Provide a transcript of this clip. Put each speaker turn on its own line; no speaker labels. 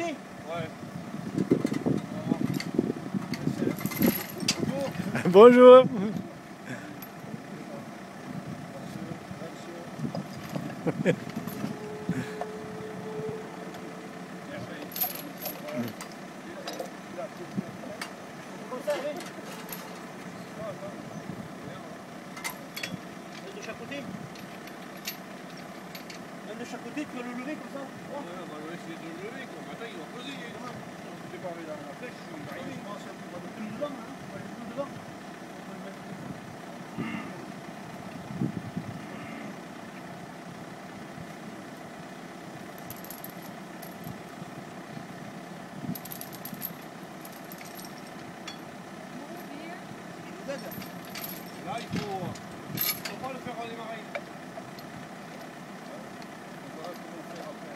côté?
Ouais.
Bonjour.
Comme ça, oui. De chaque côté? Même de chaque côté, tu vas le lever comme ça?
Ouais, on va essayer de le lever, quoi. Maintenant, il va peser. On s'est barré dans la flèche, il va arriver.
Je pense qu'on va le plus devant, hein? On va le plus devant.
Là, il faut pas le faire redémarrer. On verra comment faire après.